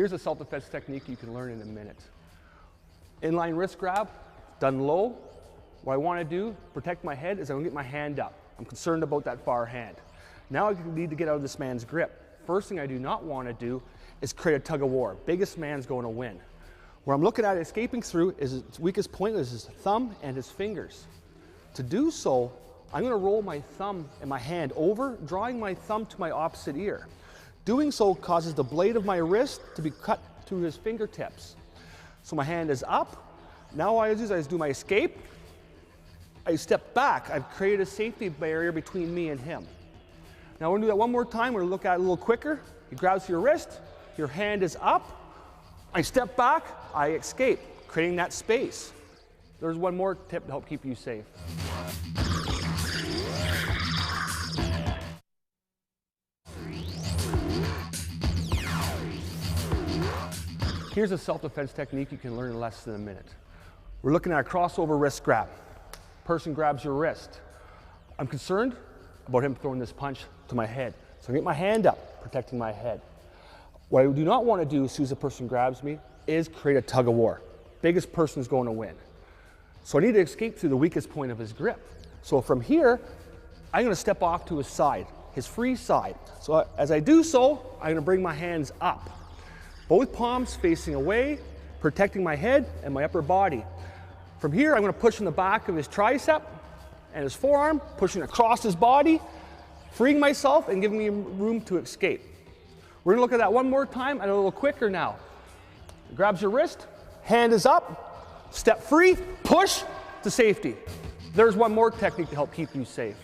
Here's a self-defense technique you can learn in a minute. Inline wrist grab, done low. What I want to do, protect my head, is I'm going to get my hand up. I'm concerned about that far hand. Now I need to get out of this man's grip. First thing I do not want to do is create a tug of war. Biggest man's going to win. Where I'm looking at escaping through is its weakest point is his thumb and his fingers. To do so, I'm going to roll my thumb and my hand over, drawing my thumb to my opposite ear. Doing so causes the blade of my wrist to be cut to his fingertips. So my hand is up. Now what I do is I do my escape. I step back. I've created a safety barrier between me and him. Now we're going to do that one more time. We're going to look at it a little quicker. He grabs your wrist. Your hand is up. I step back. I escape, creating that space. There's one more tip to help keep you safe. Here's a self-defense technique you can learn in less than a minute. We're looking at a crossover wrist grab. Person grabs your wrist. I'm concerned about him throwing this punch to my head. So I get my hand up, protecting my head. What I do not want to do as soon as the person grabs me is create a tug of war. Biggest person is going to win. So I need to escape through the weakest point of his grip. So from here, I'm going to step off to his side, his free side. So as I do so, I'm going to bring my hands up. Both palms facing away, protecting my head and my upper body. From here, I'm going to push in the back of his tricep and his forearm, pushing across his body, freeing myself and giving me room to escape. We're going to look at that one more time and a little quicker now. Grabs your wrist, hand is up, step free, push to safety. There's one more technique to help keep you safe.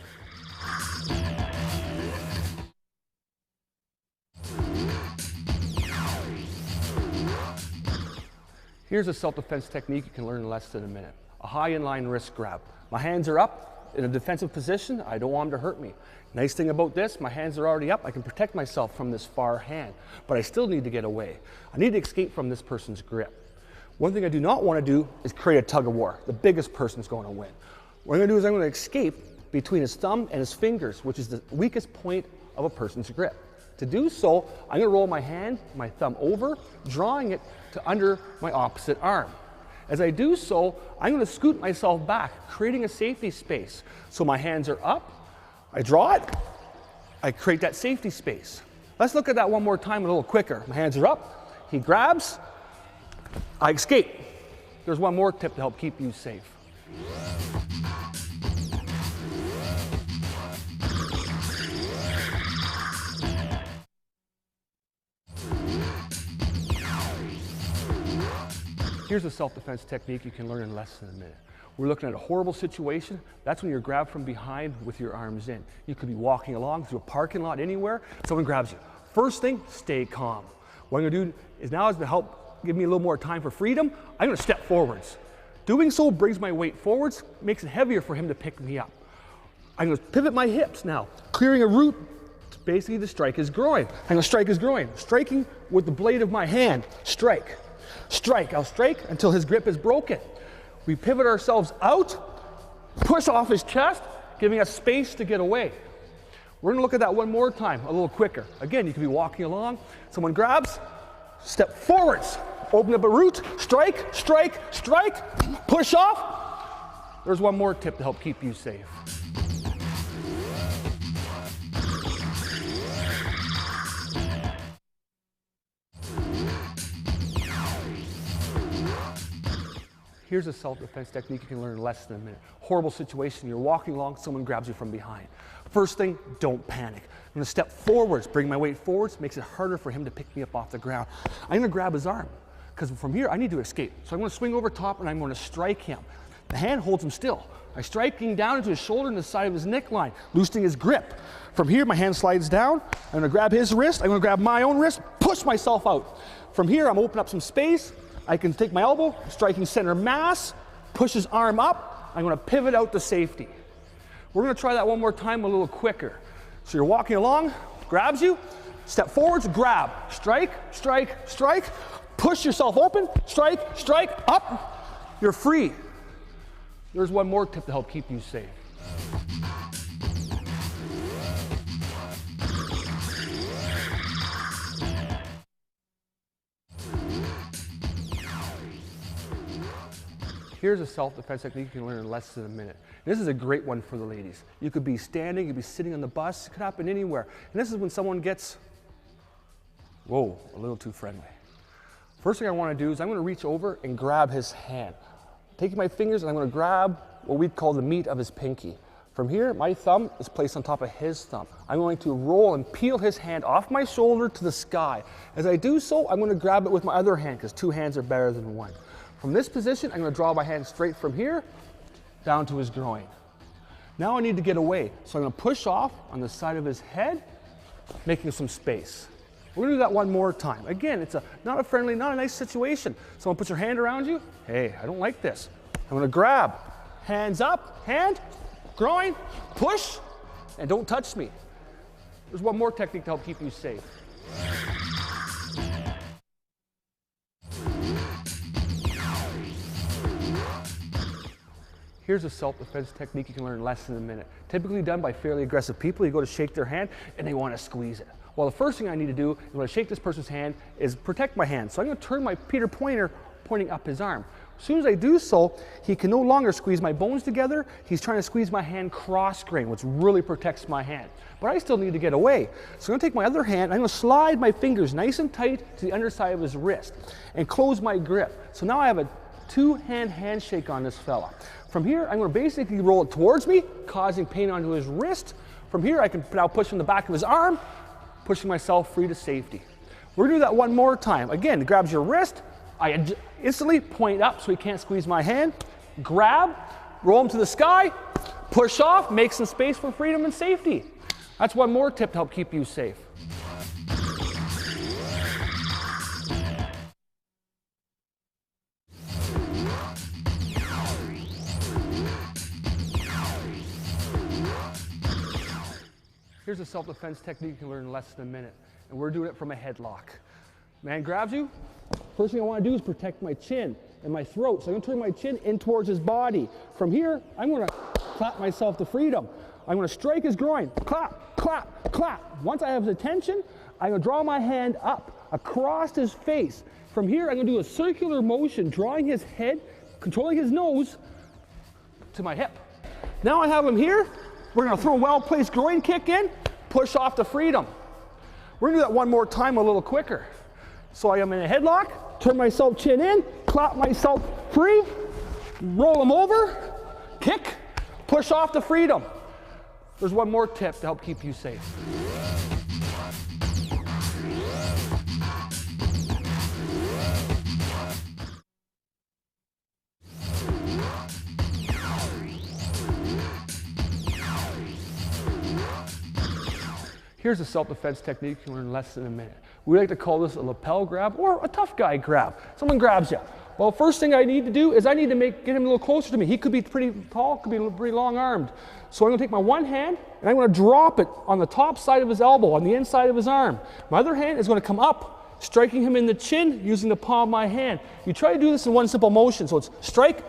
Here's a self-defense technique you can learn in less than a minute. A high inline wrist grab. My hands are up in a defensive position. I don't want him to hurt me. Nice thing about this, my hands are already up. I can protect myself from this far hand, but I still need to get away. I need to escape from this person's grip. One thing I do not want to do is create a tug of war. The biggest person's going to win. What I'm going to do is I'm going to escape between his thumb and his fingers, which is the weakest point of a person's grip. To do so, I'm going to roll my hand, my thumb over, drawing it to under my opposite arm. As I do so, I'm going to scoot myself back, creating a safety space. So my hands are up, I draw it, I create that safety space. Let's look at that one more time a little quicker. My hands are up, he grabs, I escape. There's one more tip to help keep you safe. Here's a self-defense technique you can learn in less than a minute. We're looking at a horrible situation. That's when you're grabbed from behind with your arms in. You could be walking along through a parking lot anywhere. Someone grabs you. First thing, stay calm. What I'm going to do is now is to help give me a little more time for freedom, I'm going to step forwards. Doing so brings my weight forwards, makes it heavier for him to pick me up. I'm going to pivot my hips now, clearing a route basically to strike his groin. I'm going to strike his groin, striking with the blade of my hand. Strike. Strike. I'll strike until his grip is broken. We pivot ourselves out, push off his chest, giving us space to get away. We're going to look at that one more time, a little quicker. Again, you could be walking along, someone grabs, step forwards, open up a route, strike, strike, strike, push off. There's one more tip to help keep you safe. Here's a self-defense technique you can learn in less than a minute. Horrible situation, you're walking along, someone grabs you from behind. First thing, don't panic. I'm going to step forwards, bring my weight forwards, makes it harder for him to pick me up off the ground. I'm going to grab his arm, because from here I need to escape. So I'm going to swing over top and I'm going to strike him. The hand holds him still. I'm striking down into his shoulder and the side of his neckline, loosening his grip. From here, my hand slides down. I'm going to grab his wrist. I'm going to grab my own wrist, push myself out. From here, I'm opening up some space. I can take my elbow, striking center mass, push his arm up. I'm going to pivot out to safety. We're going to try that one more time a little quicker. So you're walking along, grabs you, step forwards, grab, strike, strike, strike, push yourself open, strike, strike, up. You're free. There's one more tip to help keep you safe. Here's a self-defense technique you can learn in less than a minute. And this is a great one for the ladies. You could be standing, you could be sitting on the bus, it could happen anywhere. And this is when someone gets, whoa, a little too friendly. First thing I want to do is I'm going to reach over and grab his hand. Taking my fingers and I'm going to grab what we'd call the meat of his pinky. From here, my thumb is placed on top of his thumb. I'm going to roll and peel his hand off my shoulder to the sky. As I do so, I'm going to grab it with my other hand because two hands are better than one. From this position, I'm going to draw my hand straight from here down to his groin. Now I need to get away, so I'm going to push off on the side of his head, making some space. We're going to do that one more time. Again, it's not a friendly, not a nice situation. Someone puts their hand around you. Hey, I don't like this. I'm going to grab, hands up, hand, groin, push, and don't touch me. There's one more technique to help keep you safe. Here's a self-defense technique you can learn in less than a minute. Typically done by fairly aggressive people. You go to shake their hand and they want to squeeze it. Well, the first thing I need to do when I shake this person's hand is protect my hand. So I'm going to turn my Peter pointer pointing up his arm. As soon as I do so, he can no longer squeeze my bones together. He's trying to squeeze my hand cross-grain, which really protects my hand. But I still need to get away. So I'm going to take my other hand, I'm going to slide my fingers nice and tight to the underside of his wrist and close my grip. So now I have a two-hand handshake on this fella. From here, I'm going to basically roll it towards me, causing pain onto his wrist. From here, I can now push in the back of his arm, pushing myself free to safety. We're going to do that one more time. Again, it grabs your wrist. I instantly point up so he can't squeeze my hand. Grab, roll him to the sky, push off, make some space for freedom and safety. That's one more tip to help keep you safe. Here's a self-defense technique you can learn in less than a minute, and we're doing it from a headlock. Man grabs you. First thing I want to do is protect my chin and my throat. So I'm going to turn my chin in towards his body. From here, I'm going to clap myself to freedom. I'm going to strike his groin. Clap, clap, clap. Once I have his attention, I'm going to draw my hand up across his face. From here, I'm going to do a circular motion, drawing his head, controlling his nose to my hip. Now I have him here. We're going to throw a well-placed groin kick in, push off to freedom. We're going to do that one more time a little quicker. So I am in a headlock, turn myself chin in, clap myself free, roll him over, kick, push off to freedom. There's one more tip to help keep you safe. Here's a self-defense technique you can learn in less than a minute. We like to call this a lapel grab or a tough guy grab. Someone grabs you. Well, first thing I need to do is I need to get him a little closer to me. He could be pretty tall, could be pretty long-armed. So I'm going to take my one hand and I'm going to drop it on the top side of his elbow, on the inside of his arm. My other hand is going to come up, striking him in the chin using the palm of my hand. You try to do this in one simple motion. So it's strike,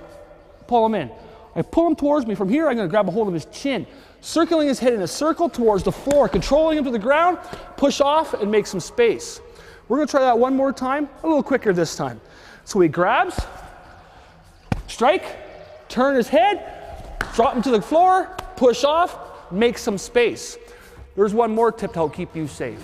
pull him in. I pull him towards me. From here, I'm going to grab a hold of his chin, circling his head in a circle towards the floor, controlling him to the ground, push off and make some space. We're going to try that one more time, a little quicker this time. So he grabs, strike, turn his head, drop him to the floor, push off, make some space. There's one more tip to help keep you safe.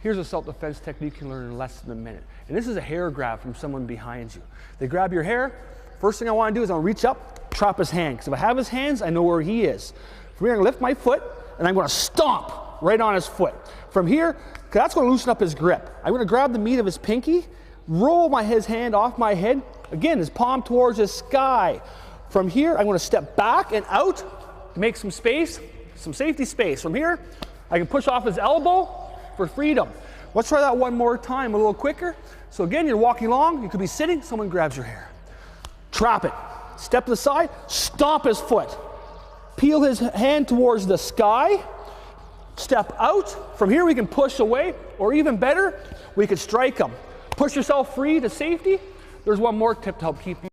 Here's a self-defense technique you can learn in less than a minute. And this is a hair grab from someone behind you. They grab your hair. First thing I want to do is I'm going to reach up, trap his hand. Because if I have his hands, I know where he is. From here, I'm going to lift my foot, and I'm going to stomp right on his foot. From here, that's going to loosen up his grip. I'm going to grab the meat of his pinky, roll his hand off my head. Again, his palm towards the sky. From here, I'm going to step back and out to make some space, some safety space. From here, I can push off his elbow for freedom. Let's try that one more time, a little quicker. So again, you're walking along, you could be sitting, someone grabs your hair. Trap it, step to the side, stomp his foot. Peel his hand towards the sky, step out. From here we can push away, or even better, we could strike him. Push yourself free to safety. There's one more tip to help keep you